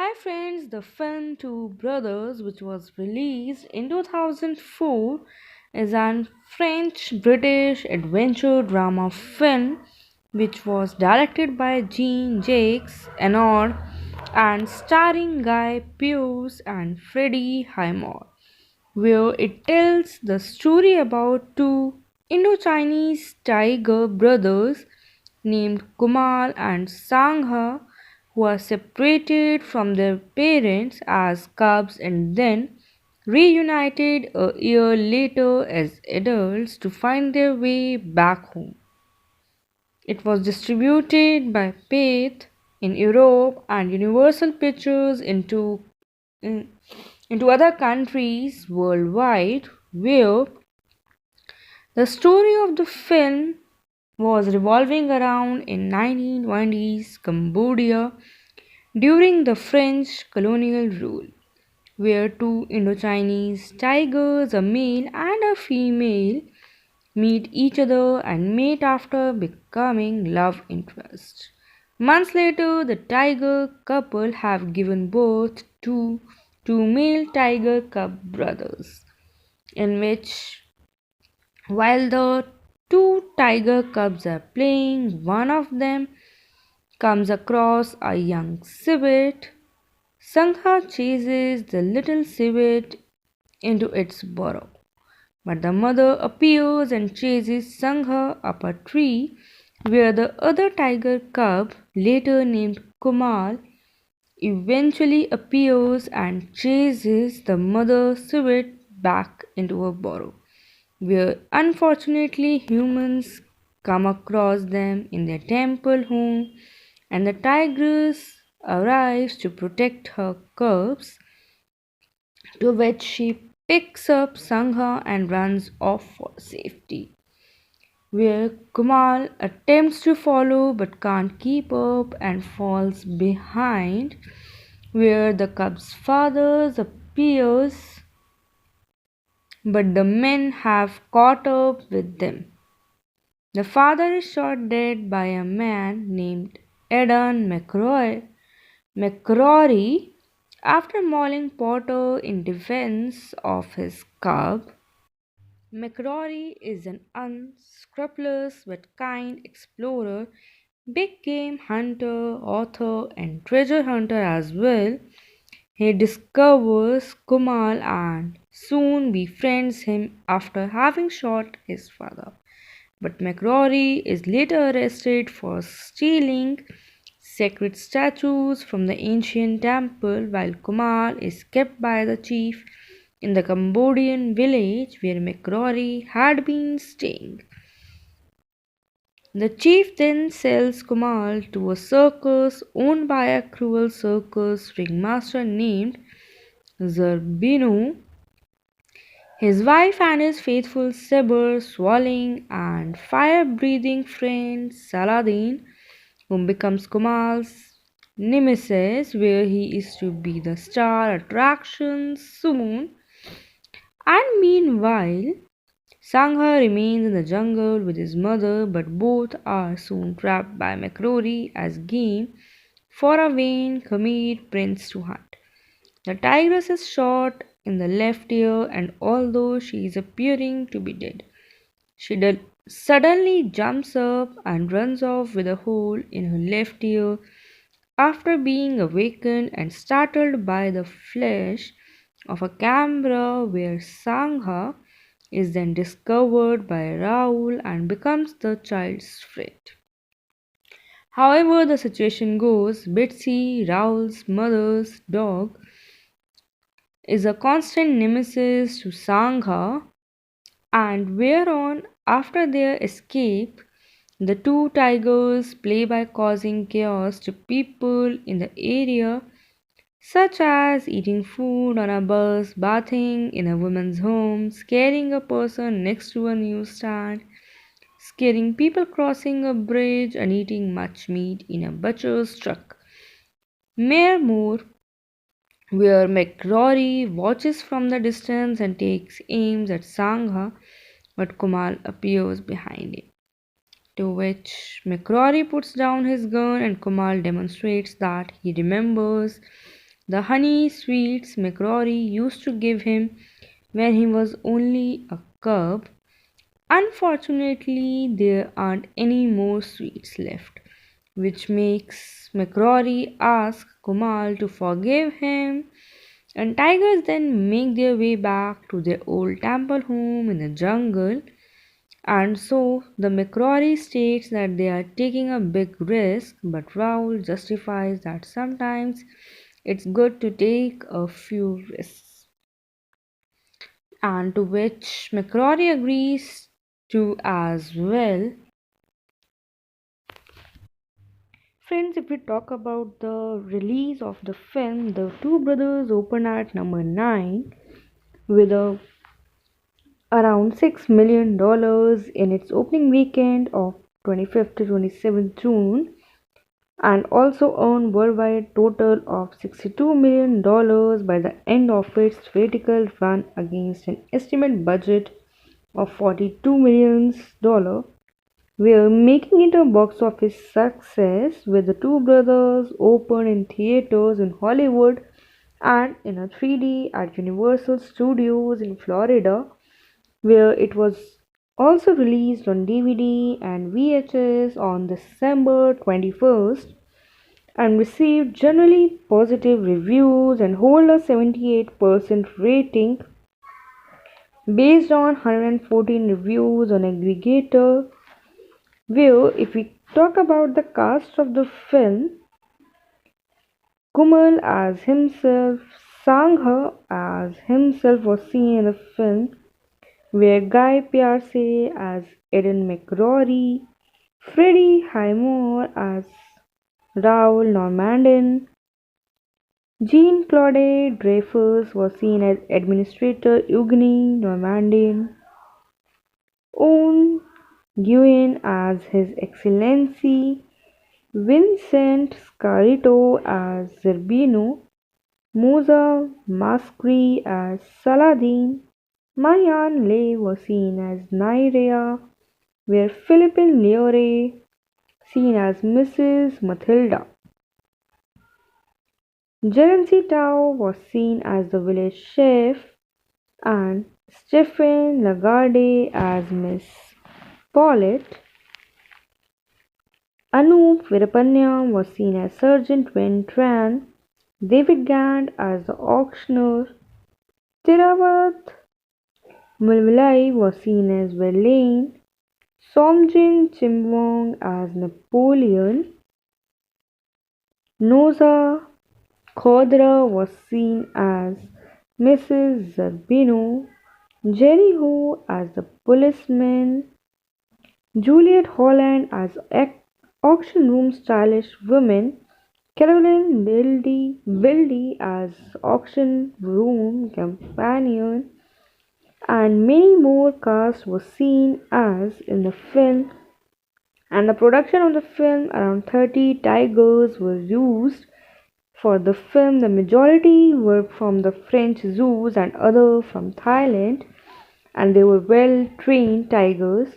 Hi friends, the film Two Brothers, which was released in 2004, is an French British adventure drama film which was directed by Jean Jacques Anord and starring Guy Pearce and Freddie Highmore, where it tells the story about two Indo-Chinese tiger brothers named Kumal and Sangha who are separated from their parents as cubs and then reunited a year later as adults to find their way back home. It was distributed by Path in Europe and Universal Pictures in, into other countries worldwide, where the story of the film was revolving around in 1920s Cambodia during the French colonial rule, where two Indo-Chinese tigers, a male and a female, meet each other and mate after becoming love interests. Months later, the tiger couple have given birth to two male tiger cub brothers, in which while the two tiger cubs are playing, one of them comes across a young civet. Sangha chases the little civet into its burrow, but the mother appears and chases Sangha up a tree where the other tiger cub, later named Kumal, eventually appears and chases the mother civet back into her burrow, where unfortunately humans come across them in their temple home and the tigress arrives to protect her cubs, to which she picks up Sangha and runs off for safety, where Kumal attempts to follow but can't keep up and falls behind, where the cub's father appears but the men have caught up with them. The father is shot dead by a man named Eden McCrory after mauling Potter in defense of his cub. McCrory is an unscrupulous but kind explorer, big game hunter, author, and treasure hunter as well. He discovers Kumal and soon befriends him after having shot his father. But McCrory is later arrested for stealing sacred statues from the ancient temple while Kumal is kept by the chief in the Cambodian village where McCrory had been staying. The chief then sells Kumal to a circus owned by a cruel circus ringmaster named Zerbino. His wife and his faithful saber swallowing and fire breathing friend Saladin, who becomes Kumal's nemesis, where he is to be the star attraction soon. And meanwhile, Sangha remains in the jungle with his mother, but both are soon trapped by McCrory as game for a vain Khmer prince to hunt. The tigress is shot in the left ear, and although she is appearing to be dead, she suddenly jumps up and runs off with a hole in her left ear after being awakened and startled by the flash of a camera where Sangha is then discovered by Raoul and becomes the child's friend. However, the situation goes, Betsy, Raoul's mother's dog, is a constant nemesis to Sangha, and whereon, after their escape, the two tigers play by causing chaos to people in the area, such as eating food on a bus, bathing in a woman's home, scaring a person next to a newsstand, scaring people crossing a bridge, and eating much meat in a butcher's truck. Mere more where McCrory watches from the distance and takes aims at Sangha, but Kumal appears behind him. To which McCrory puts down his gun and Kumal demonstrates that he remembers the honey sweets McCrory used to give him when he was only a cub. Unfortunately, there aren't any more sweets left, which makes McCrory ask Kumal to forgive him, and tigers then make their way back to their old temple home in the jungle. And so the McCrory states that they are taking a big risk, but Raoul justifies that sometimes it's good to take a few risks. And to which McCrory agrees to as well. Friends, if we talk about the release of the film, the Two Brothers opened at number 9 with around $6 million in its opening weekend of 25th to 27th June, and also earned worldwide total of $62 million by the end of its theatrical run against an estimated budget of $42 million, were making it a box office success with the Two Brothers open in theaters in Hollywood and in a 3D at Universal Studios in Florida, where it was also released on DVD and VHS on December 21st and received generally positive reviews and hold a 78% rating based on 114 reviews on aggregator. Where, if we talk about the cast of the film, Kumal as himself, Sangha as himself was seen in the film, where Guy Pearce as Eden McCrory, Freddie Highmore as Raoul Normandin, Jean-Claude Dreyfus was seen as Administrator Eugene Normandin, Owen Guyen as His Excellency, Vincent Scarito as Zerbino, Musa Mascri as Saladin, Mayan Lei was seen as Nairea, where Philippine Leore seen as Mrs. Matilda. Gerency Tao was seen as the village chef and Stephen Lagarde as Miss Paulette. Anup Virapanya was seen as Sergeant Wen Tran, David Gand as the auctioneer, Tiravat Mulvilai was seen as Verlaine, Somjin Chimbong as Napoleon, Noza Khodra was seen as Mrs. Zerbino, Jerry Ho as the policeman, Juliet Holland as auction room stylish woman, Caroline Wildy as auction room companion, and many more cast was seen as in the film. And the production of the film, around 30 tigers were used for the film. The majority were from the French zoos and other from Thailand, and they were well trained tigers.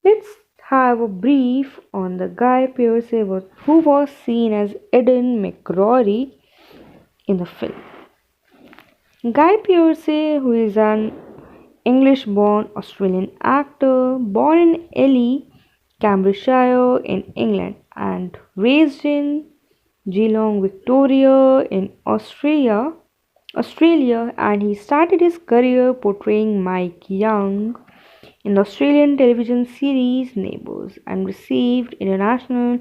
Let's have a brief on the Guy Pearce who was seen as Eden McCrory in the film. Guy Pearce, who is an English-born Australian actor, born in Ely, Cambridgeshire in England, and raised in Geelong, Victoria in Australia, and he started his career portraying Mike Young in the Australian television series Neighbours, and received international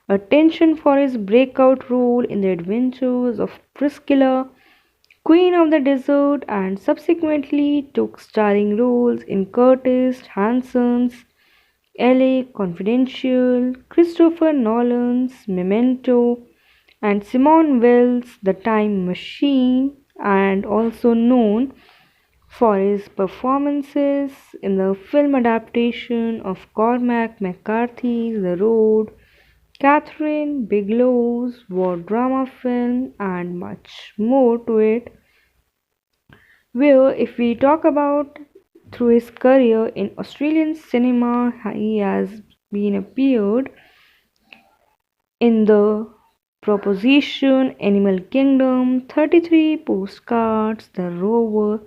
attention for his breakout role in The Adventures of Priscilla, Queen of the Desert, and subsequently took starring roles in Curtis Hanson's LA Confidential, Christopher Nolan's Memento, and Simone Weil's The Time Machine, and also known for his performances in the film adaptation of Cormac McCarthy's The Road, Catherine Bigelow's war drama film, and much more to it. Where, if we talk about through his career in Australian cinema, he has been appeared in the Proposition, Animal Kingdom, 33 Postcards, The Rover,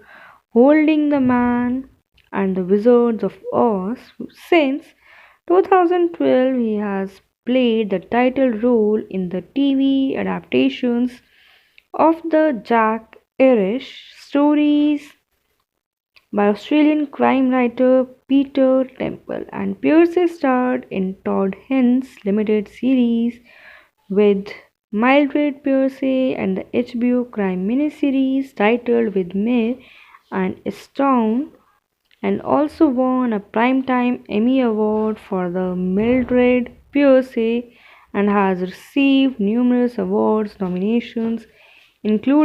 Holding the Man, and The Wizards of Oz. Since 2012, he has played the title role in the TV adaptations of the Jack Irish stories by Australian crime writer Peter Temple, and Pearce starred in Todd Hinn's limited series with Mildred Pierce and the HBO crime miniseries titled With Me and Stone, and also won a Primetime Emmy Award for the Mildred Pierce and has received numerous awards nominations including